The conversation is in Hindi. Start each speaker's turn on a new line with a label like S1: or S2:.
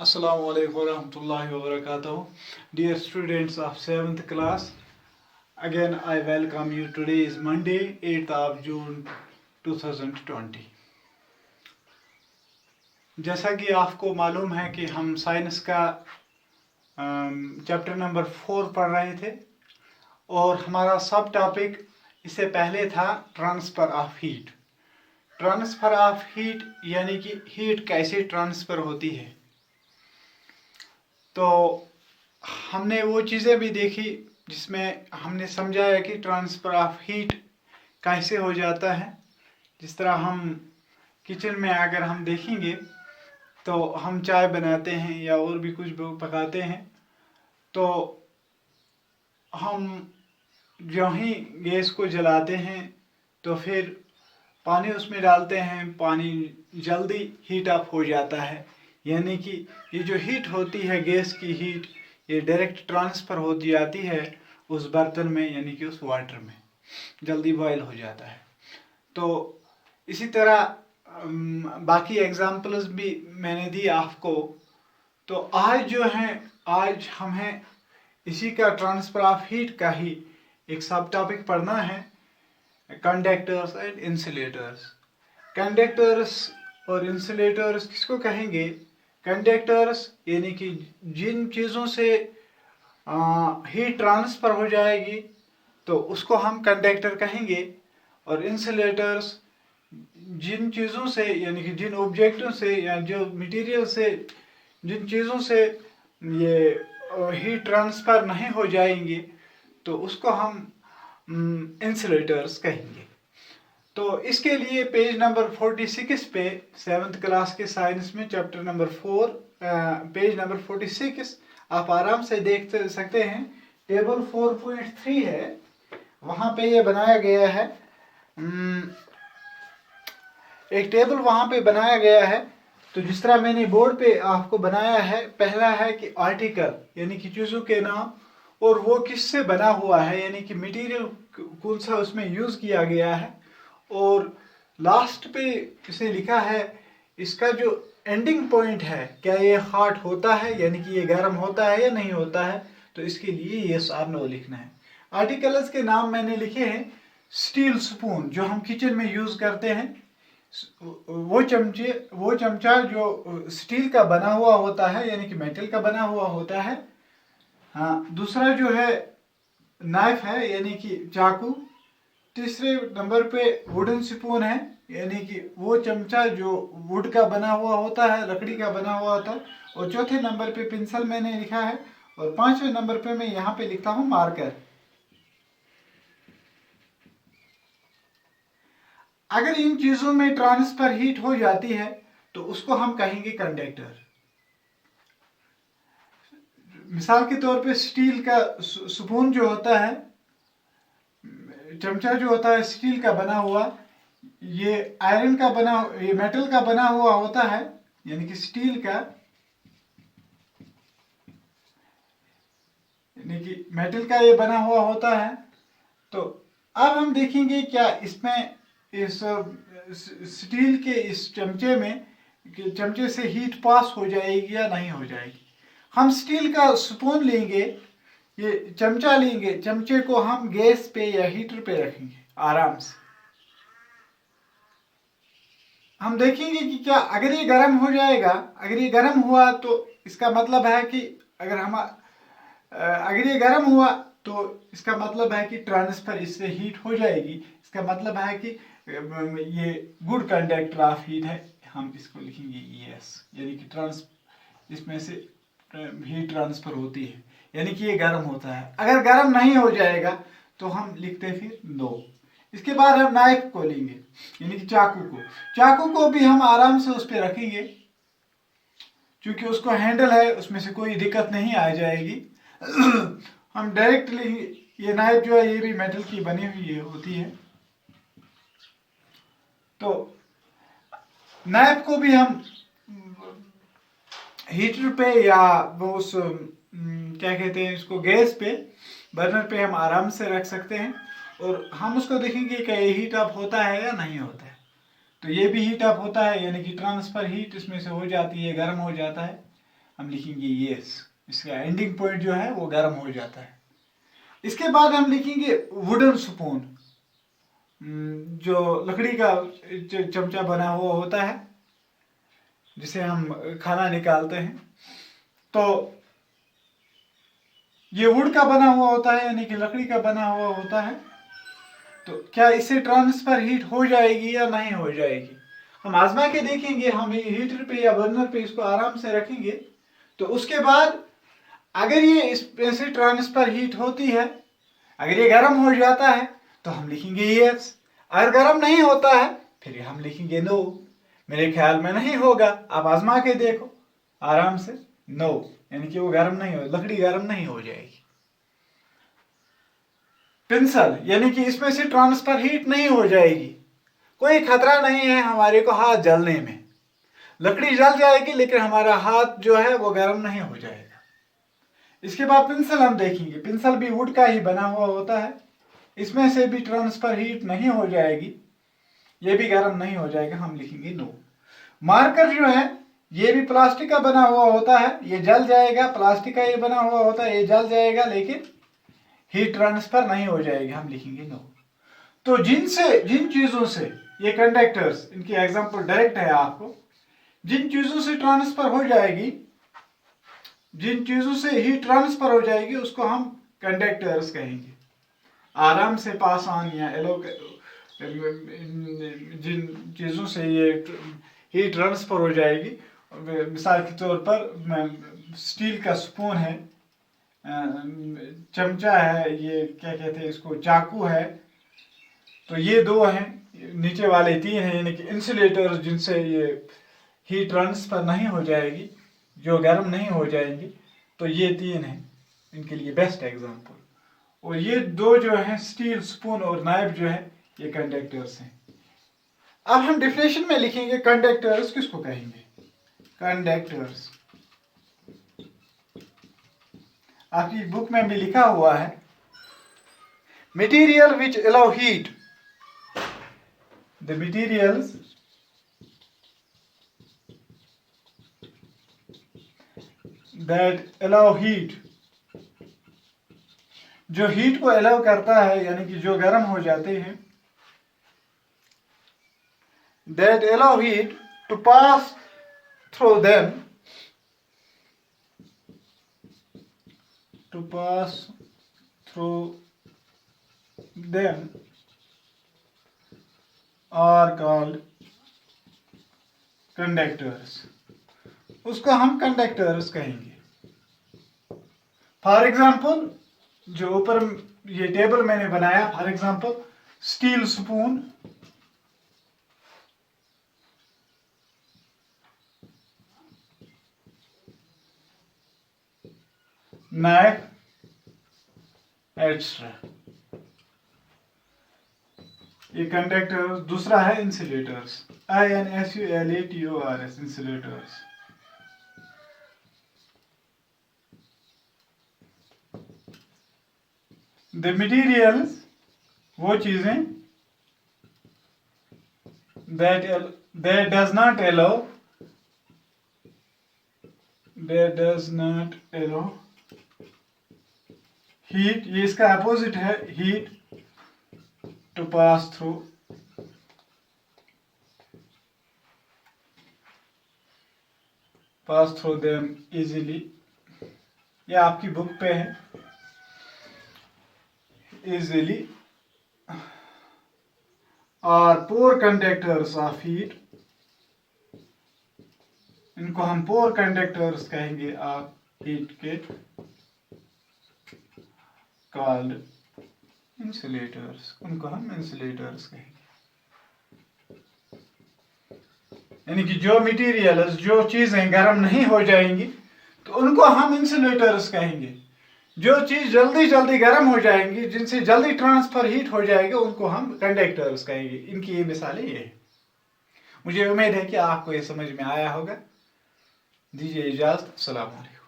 S1: Assalamu alaikum warahmatullahi wabarakatuh. Dear students of 7th class, again I welcome you. Today is Monday, 8th of June 2020. जैसा कि आपको मालूम है कि हम साइंस का चैप्टर नंबर 4 पढ़ रहे थे और हमारा सब टॉपिक इससे पहले था transfer of heat. Transfer of heat यानी कि हीट कैसे ट्रांसफ़र होती है। तो हमने वो चीज़ें भी देखी जिसमें हमने समझाया कि ट्रांसफ़र ऑफ हीट कैसे हो जाता है। जिस तरह हम किचन में अगर हम देखेंगे तो हम चाय बनाते हैं या और भी कुछ पकाते हैं, तो हम जो ही गैस को जलाते हैं तो फिर पानी उसमें डालते हैं, पानी जल्दी हीट अप हो जाता है। यानी कि ये जो हीट होती है, गैस की हीट, ये डायरेक्ट ट्रांसफ़र होती जाती है उस बर्तन में, यानी कि उस वाटर में, जल्दी बॉयल हो जाता है। तो इसी तरह बाकी एग्जांपल्स भी मैंने दी आपको। तो आज जो है, आज हमें इसी का ट्रांसफ़र ऑफ हीट का ही एक सब टॉपिक पढ़ना है, कंडक्टर्स एंड इंसुलेटर्स। कंडक्टर्स और इंसुलेटर्स किसको कहेंगे? कंडक्टर्स यानी कि जिन चीज़ों से हीट ट्रांसफ़र हो जाएगी तो उसको हम कंडक्टर कहेंगे, और इंसुलेटर्स जिन चीज़ों से, यानी कि जिन ऑब्जेक्टों से या जो मटेरियल से, जिन चीज़ों से ये हीट ट्रांसफ़र नहीं हो जाएंगे तो उसको हम इंसुलेटर्स कहेंगे। तो इसके लिए पेज नंबर 46 पे 7th क्लास के साइंस में चैप्टर नंबर 4 पेज नंबर 46 आप आराम से देख सकते हैं। टेबल 4.3 है, वहाँ पे ये बनाया गया है। एक टेबल वहाँ पे बनाया गया है। तो जिस तरह मैंने बोर्ड पे आपको बनाया है, पहला है कि आर्टिकल यानी कि चीज़ों के नाम और वो किससे बना हुआ है, यानी कि मटेरियल कौन सा उसमें यूज़ किया गया है, और लास्ट पे इसे लिखा है इसका जो एंडिंग पॉइंट है, क्या ये हॉट होता है, यानी कि ये गर्म होता है या नहीं होता है। तो इसके लिए यस और नो लिखना है। आर्टिकल्स के नाम मैंने लिखे हैं। स्टील स्पून जो हम किचन में यूज़ करते हैं, वो चमचा जो स्टील का बना हुआ होता है, यानी कि मेटल का बना हुआ होता है। हाँ, दूसरा जो है नाइफ है, यानी कि चाकू। तीसरे नंबर पे वुडन स्पून है, यानी कि वो चमचा जो वुड का बना हुआ होता है, लकड़ी का बना हुआ होता है। और चौथे नंबर पे पेंसिल मैंने लिखा है, और 5वें नंबर पे मैं यहाँ पे लिखता हूँ मार्कर। अगर इन चीज़ों में ट्रांसफर हीट हो जाती है तो उसको हम कहेंगे कंडक्टर। मिसाल के तौर पे स्टील का स्पून जो होता है, चमचा जो होता है स्टील का बना हुआ, ये आयरन का बना, ये मेटल का बना हुआ होता है, यानी कि स्टील का, यानी कि मेटल का ये बना हुआ होता है। तो अब हम देखेंगे क्या इसमें इस स्टील के इस चमचे से हीट पास हो जाएगी या नहीं हो जाएगी। हम स्टील का स्पून लेंगे, ये चमचा लेंगे, चमचे को हम गैस पे या हीटर पे रखेंगे आराम से। हम देखेंगे कि क्या अगर ये गर्म हो जाएगा, अगर ये गर्म हुआ तो इसका मतलब है कि अगर ये गर्म हुआ तो इसका मतलब है कि ट्रांसफर इससे हीट हो जाएगी। इसका मतलब है कि ये गुड कंडक्टर ऑफ हीट है। हम इसको लिखेंगे यस, यानी कि इसमें से हीट ट्रांसफर होती है, यानी कि ये गर्म होता है। अगर गर्म नहीं हो जाएगा तो हम लिखते फिर नो। इसके बाद हम नाइफ को लेंगे, यानी कि चाकू को भी हम आराम से उस पर रखेंगे, क्योंकि उसको हैंडल है, उसमें से कोई दिक्कत नहीं आ जाएगी। हम डायरेक्टली, ये नाइफ जो है ये भी मेटल की बनी हुई होती है। तो नाइफ को भी हम हीटर पे या वो उस क्या कहते हैं इसको, गैस पे, बर्नर पे हम आराम से रख सकते हैं, और हम उसको देखेंगे कि ये हीट अप होता है या नहीं होता है। तो ये भी हीट अप होता है, यानी कि ट्रांसफर हीट इसमें से हो जाती है, गर्म हो जाता है। हम लिखेंगे यस, इसका एंडिंग पॉइंट जो है वो गर्म हो जाता है। इसके बाद हम लिखेंगे वुडन स्पून, जो लकड़ी का चमचा बना हुआ होता है जिसे हम खाना निकालते हैं। तो ये वुड का बना हुआ होता है, यानी कि लकड़ी का बना हुआ होता है। तो क्या इससे ट्रांसफर हीट हो जाएगी या नहीं हो जाएगी, हम आजमा के देखेंगे। हम हीटर पे या बर्नर पे इसको आराम से रखेंगे, तो उसके बाद अगर ये इससे ट्रांसफर हीट होती है, अगर ये गर्म हो जाता है तो हम लिखेंगे यस, अगर गर्म नहीं होता है फिर हम लिखेंगे नो। मेरे ख्याल में नहीं होगा, आप आजमा के देखो आराम से। नो यानी कि वो गर्म नहीं हो, लकड़ी गर्म नहीं हो जाएगी। पिंसल यानी कि इसमें से ट्रांसफर हीट नहीं हो जाएगी, कोई खतरा नहीं है हमारे को हाथ जलने में। लकड़ी जल जाएगी लेकिन हमारा हाथ जो है वो गर्म नहीं हो जाएगा। इसके बाद पिंसल हम देखेंगे, पिंसल भी वुड का ही बना हुआ होता है, इसमें से भी ट्रांसफर हीट नहीं हो जाएगी, ये भी गर्म नहीं हो जाएगा, हम लिखेंगे नो। मार्कर जो है ये भी प्लास्टिक का बना हुआ होता है, ये जल जाएगा, प्लास्टिक का ये बना हुआ होता है, ये जल जाएगा लेकिन हीट ट्रांसफर नहीं हो जाएगी, हम लिखेंगे नो। तो जिन चीजों से ये कंडक्टर्स, इनकी एग्जांपल डायरेक्ट है आपको, जिन चीजों से ट्रांसफर हो जाएगी, जिन चीजों से हीट ट्रांसफर हो जाएगी उसको हम कंडक्टर्स कहेंगे। आराम से पास ऑन या एलो, जिन चीजों से ये हीट ट्रांसफर हो जाएगी, मिसाल के तौर पर स्टील का स्पून है, चमचा है, ये क्या कहते हैं इसको, चाकू है, तो ये दो हैं, नीचे वाले तीन हैं, यानी कि इंसुलेटर जिनसे ये हीट ट्रांसफर नहीं हो जाएगी, जो गर्म नहीं हो जाएंगी, तो ये तीन हैं इनके लिए बेस्ट एग्जांपल। और ये दो जो हैं स्टील स्पून और नाइफ जो है ये कंडक्टर्स हैं। अब हम डिफिनेशन में लिखेंगे कंडक्टर्स किसको कहेंगे। कंडक्टर्स आपकी बुक में भी लिखा हुआ है, material which allow heat, the materials that allow heat, जो हीट को अलाउ करता है यानी कि जो गर्म हो जाते हैं, that allow heat to pass through them, to pass through them are called conductors, उसको हम कंडक्टर्स कहेंगे। फॉर एग्जाम्पल जो ऊपर ये टेबल मैंने बनाया, for example steel spoon, knife, extra, ये कंडक्टर। दूसरा है insulators, INSULATORS, insulators. The materials, वो चीजें, that does not allow heat, ये इसका अपोजिट है heat, to pass through them easily, ये आपकी बुक पे है, इजीली, और पोर कंडक्टर्स ऑफ हीट, इनको हम पोर कंडक्टर्स कहेंगे ऑफ हीट के, कॉल्ड इंसुलेटर्स, उनको हम इंसुलेटर्स कहेंगे। यानी कि जो मटेरियल्स, जो चीजें गर्म नहीं हो जाएंगी तो उनको हम इंसुलेटर्स कहेंगे। जो चीज जल्दी जल्दी गर्म हो जाएंगी, जिनसे जल्दी ट्रांसफर हीट हो जाएगा, उनको हम कंडक्टर्स कहेंगे। इनकी ये मिसालें ये हैं। मुझे उम्मीद है कि आपको ये समझ में आया होगा। दीजिए इजाजत, अस्सलाम वालेकुम।